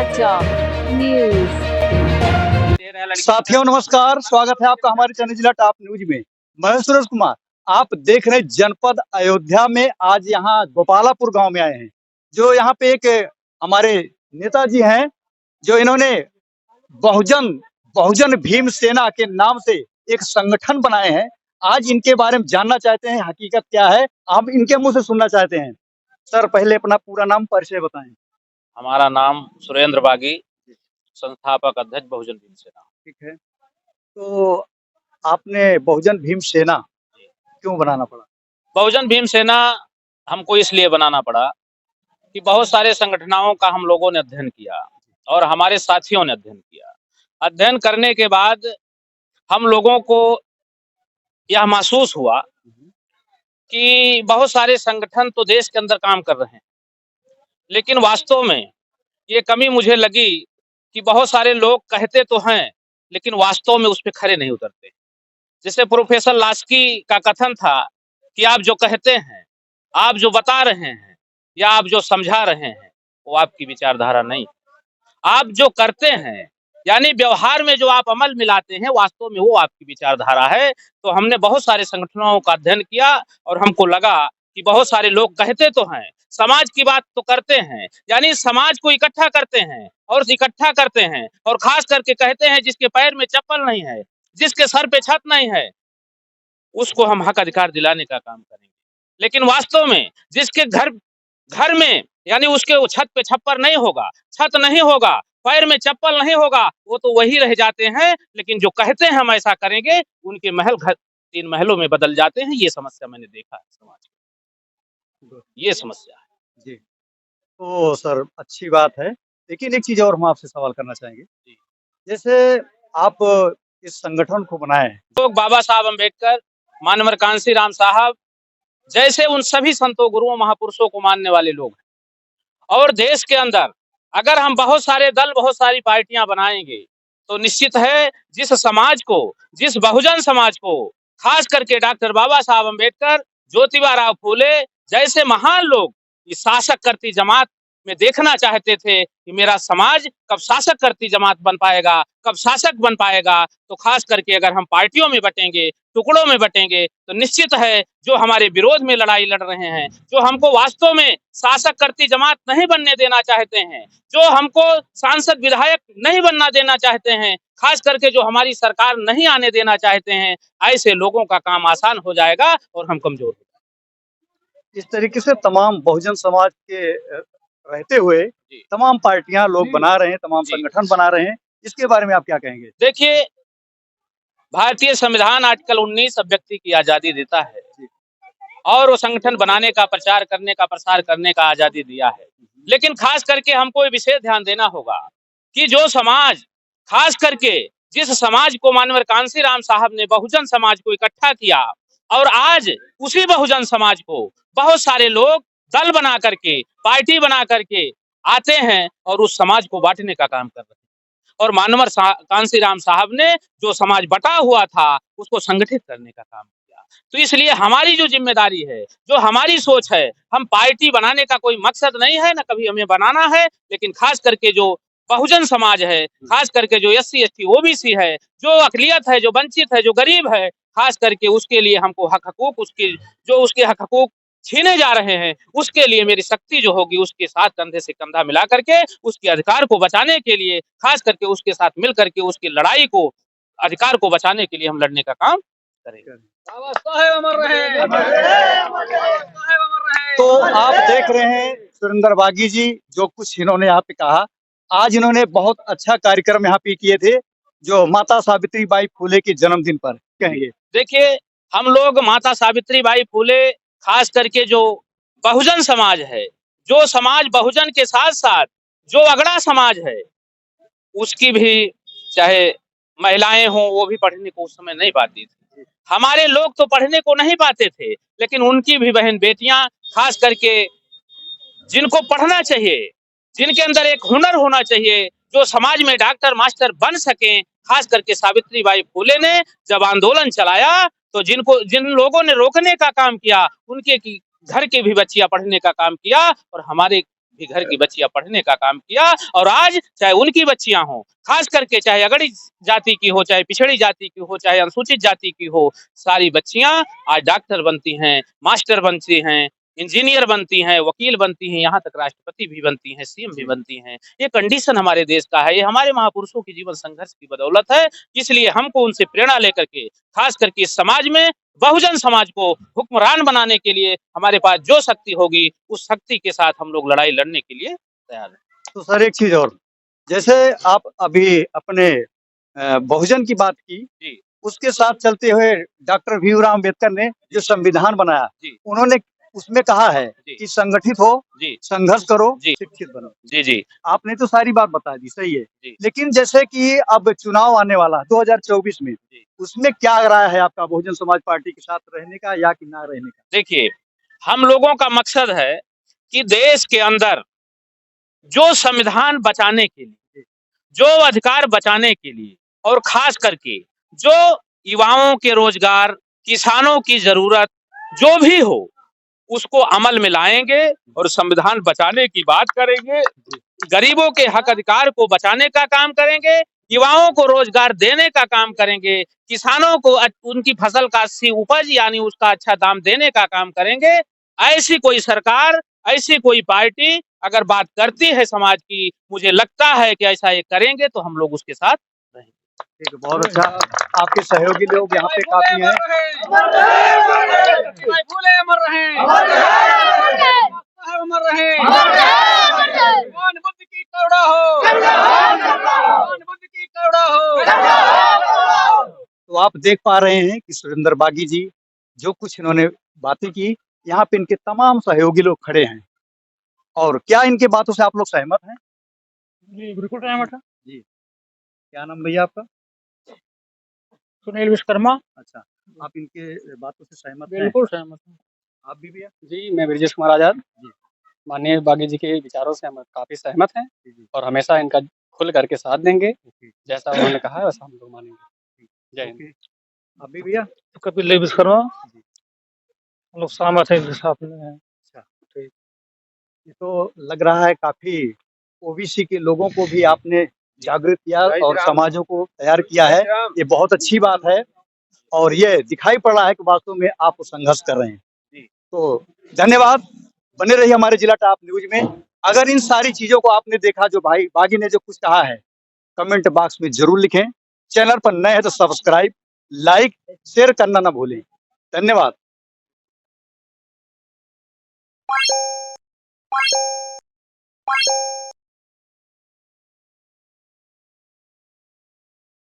समाचार न्यूज। साथियों नमस्कार, स्वागत है आपका हमारे चैनल जिला टॉप न्यूज में। मैं सूरज कुमार, आप देख रहे हैं जनपद अयोध्या में। आज यहाँ गोपालापुर गांव में आए हैं, जो यहाँ पे एक हमारे नेताजी हैं, जो इन्होंने बहुजन बहुजन भीम सेना के नाम से एक संगठन बनाए हैं। आज इनके बारे में जानना चाहते हैं, हकीकत क्या है, हम इनके मुंह से सुनना चाहते हैं। सर, पहले अपना पूरा नाम परिचय बताएं। हमारा नाम सुरेंद्र बागी, संस्थापक अध्यक्ष बहुजन भीम सेना। ठीक है, तो आपने बहुजन भीम सेना क्यों बनाना पड़ा? बहुजन भीम सेना हमको इसलिए बनाना पड़ा कि बहुत सारे संगठनों का हम लोगों ने अध्ययन किया और हमारे साथियों ने अध्ययन किया। अध्ययन करने के बाद हम लोगों को यह महसूस हुआ कि बहुत सारे संगठन तो देश के अंदर काम कर रहे हैं, लेकिन वास्तव में ये कमी मुझे लगी कि बहुत सारे लोग कहते तो हैं लेकिन वास्तव में उस पर खरे नहीं उतरते। जैसे प्रोफेसर लास्की का कथन था कि आप जो कहते हैं, आप जो बता रहे हैं या आप जो समझा रहे हैं वो आपकी विचारधारा नहीं, आप जो करते हैं यानी व्यवहार में जो आप अमल मिलाते हैं वास्तव में वो आपकी विचारधारा है। तो हमने बहुत सारे संगठनों का अध्ययन किया और हमको लगा कि बहुत सारे लोग कहते तो हैं, समाज की बात तो करते हैं, यानी समाज को इकट्ठा करते हैं और खास करके कहते हैं जिसके पैर में चप्पल नहीं है, जिसके सर पे छत नहीं है, उसको हम हक अधिकार दिलाने का काम करेंगे। लेकिन वास्तव में जिसके घर में यानी उसके वो छत पे छप्पर नहीं होगा, छत नहीं होगा, पैर में चप्पल नहीं होगा, वो तो वही रह जाते हैं। लेकिन जो कहते हैं हम ऐसा करेंगे, उनके महल घर 3 महलों में बदल जाते हैं। ये समस्या मैंने देखा है समाज में, ये समस्या है जी। तो सर, अच्छी बात है, लेकिन एक चीज और हम आपसे सवाल करना चाहेंगे। जैसे आप इस संगठन को बनाए हैं, लोग बाबा साहब अम्बेडकर, मानवर कांसी राम साहब जैसे उन सभी संतों, गुरुओं, महापुरुषों को मानने वाले लोग हैं। और देश के अंदर अगर हम बहुत सारे दल, बहुत सारी पार्टियां बनाएंगे तो निश्चित है जिस बहुजन समाज को खास करके डॉक्टर बाबा साहब अम्बेडकर, ज्योतिबा राव फूले जैसे महान लोग इस शासक करती जमात में देखना चाहते थे कि मेरा समाज कब शासक करती जमात बन पाएगा, कब शासक बन पाएगा। तो खास करके अगर हम पार्टियों में बटेंगे, टुकड़ों में बटेंगे, तो निश्चित है जो हमारे विरोध में लड़ाई लड़ रहे हैं, जो हमको वास्तव में शासक करती जमात नहीं बनने देना चाहते हैं, जो हमको सांसद विधायक नहीं बनना देना चाहते हैं, खास करके जो हमारी सरकार नहीं आने देना चाहते हैं, ऐसे लोगों का काम आसान हो जाएगा और हम कमजोर हो जाएंगे। इस तरीके से तमाम बहुजन समाज के रहते हुए तमाम पार्टियां लोग बना रहे हैं, तमाम संगठन बना रहे हैं, इसके बारे में आप क्या कहेंगे? देखिए, भारतीय संविधान आर्टिकल 19 व्यक्ति की आजादी देता है और वो संगठन बनाने का, प्रचार करने का, प्रसार करने का आजादी दिया है। लेकिन खास करके हमको ये विशेष ध्यान देना होगा कि जो समाज, खास करके जिस समाज को मानवर कांसी राम साहब ने बहुजन समाज को इकट्ठा किया, और आज उसी बहुजन समाज को बहुत सारे लोग दल बना करके, पार्टी बना करके आते हैं और उस समाज को बांटने का काम कर रहे हैं। और मानवर कांसी राम साहब ने जो समाज बटा हुआ था उसको संगठित करने का काम किया। तो इसलिए हमारी जो जिम्मेदारी है, जो हमारी सोच है, हम पार्टी बनाने का कोई मकसद नहीं है, न कभी हमें बनाना है, लेकिन खास करके जो बहुजन समाज है, खास करके जो SC ST OBC है, जो अकलियत है, जो वंचित है, जो गरीब है, खास करके उसके लिए हमको हक हकूक, उसके हक हकूक छीने जा रहे हैं, उसके लिए मेरी शक्ति जो होगी उसके साथ कंधे से कंधा मिला करके उसके अधिकार को बचाने के लिए, खास करके उसके साथ मिल करके उसकी लड़ाई को, अधिकार को बचाने के लिए हम लड़ने का काम करेंगे। तो आप देख रहे हैं सुरेंद्र बागी जी, जो कुछ इन्होंने यहाँ पे कहा। आज इन्होंने बहुत अच्छा कार्यक्रम यहाँ पे किए थे, जो माता सावित्री बाई फूले के जन्मदिन पर कहेंगे। देखिए, हम लोग माता सावित्री बाई फूले, खास करके जो बहुजन समाज है, जो समाज बहुजन के साथ साथ जो अगड़ा समाज है, उसकी भी, चाहे महिलाएं हों, वो भी पढ़ने को उस समय नहीं पाती थी। हमारे लोग तो पढ़ने को नहीं पाते थे, लेकिन उनकी भी बहन बेटियां, खास करके जिनको पढ़ना चाहिए, जिनके अंदर एक हुनर होना चाहिए, जो समाज में डॉक्टर, मास्टर बन सकें, खास करके सावित्री बाई फूले ने जब आंदोलन चलाया तो जिन लोगों ने रोकने का काम किया, उनके घर की भी बच्चियां पढ़ने का काम किया और हमारे भी घर की बच्चियां पढ़ने का काम किया। और आज चाहे उनकी बच्चियां हों, खास करके चाहे अगड़ी जाति की हो, चाहे पिछड़ी जाति की हो, चाहे अनुसूचित जाति की हो, सारी बच्चियां आज डॉक्टर बनती हैं, मास्टर बनती हैं, इंजीनियर बनती हैं, वकील बनती हैं, यहाँ तक राष्ट्रपति भी बनती हैं, सीएम भी बनती हैं। ये कंडीशन हमारे देश का है, ये हमारे महापुरुषों की जीवन संघर्ष की बदौलत है। इसलिए हमको उनसे प्रेरणा लेकर के खास करके इस समाज में बहुजन समाज को हुक्मरान बनाने के लिए हमारे पास जो शक्ति होगी, उस शक्ति के साथ हम लोग लड़ाई लड़ने के लिए तैयार हैं। तो सर एक चीज और, जैसे आप अभी अपने बहुजन की बात की, जी उसके साथ चलते हुए डॉक्टर भीमराव अम्बेडकर ने जो संविधान बनाया, जी उन्होंने उसमें कहा है जी कि संगठित हो, जी संघर्ष करो, जी शिक्षित बनो। जी जी आपने तो सारी बात बता दी, सही है। जी लेकिन जैसे कि अब चुनाव आने वाला 2024 में, जी। उसमें क्या राय है आपका बहुजन समाज पार्टी के साथ रहने का या कि ना रहने का? देखिए, हम लोगों का मकसद है कि देश के अंदर जो संविधान बचाने के लिए, जो अधिकार बचाने के लिए, और खास करके जो युवाओं के रोजगार, किसानों की जरूरत जो भी हो, उसको अमल में लाएंगे और संविधान बचाने की बात करेंगे। गरीबों के हक अधिकार को बचाने का काम करेंगे, युवाओं को रोजगार देने का काम करेंगे, किसानों को उनकी फसल का अच्छी उपज यानी उसका अच्छा दाम देने का काम करेंगे। ऐसी कोई सरकार, ऐसी कोई पार्टी अगर बात करती है समाज की, मुझे लगता है कि ऐसा ये करेंगे तो हम लोग उसके साथ रहेंगे। ठीक है, बहुत अच्छा। आपके सहयोगी लोग यहाँ पे काफी हैं। तो आप देख पा रहे हैं कि सुरेंद्र बागी जी जो कुछ इन्होंने बातें की, यहाँ पे इनके तमाम सहयोगी लोग खड़े हैं। और क्या इनके बातों से आप लोग सहमत हैं? जी, बिल्कुल सहमत है। जी। क्या नाम भैया आपका? सुनील विश्वकर्मा। अच्छा, आप इनके बातों से सहमत हैं? बिल्कुल सहमत हूँ। आप भी भैया? जी, मैं ब्रजेश कुमार आज़ाद। जी। माननीय बागी जी के विचारों से हम काफ़ी सहमत हैं जी, जी। और हमेशा इनका खुल करके साथ देंगे। ओके, जैसा उन्होंने कहा है वैसा हम लोग मानेंगे। जय हिंद। ओके। आप भी भैया? कपिल विश्वकर्मा। जी। हम लोग सहमत हैं, साथ में हैं। अच्छा, ठीक। ये तो लग रहा है काफ़ी ओबीसी के लोगों को भी आपने जागृत किया और समाजों को तैयार किया है। ये बहुत अच्छी बात है और ये दिखाई पड़ रहा है कि वास्तव में आप संघर्ष कर रहे हैं। तो धन्यवाद, बने रहिए हमारे जिला टॉप न्यूज़ में। अगर इन सारी चीज़ों को आपने देखा, जो भाई बागी ने जो कुछ कहा है, कमेंट बॉक्स में ज़रूर लिखें। चैनल पर नए हैं तो सब्सक्राइब, लाइक, शेयर करना ना भूलें। धन्यवाद।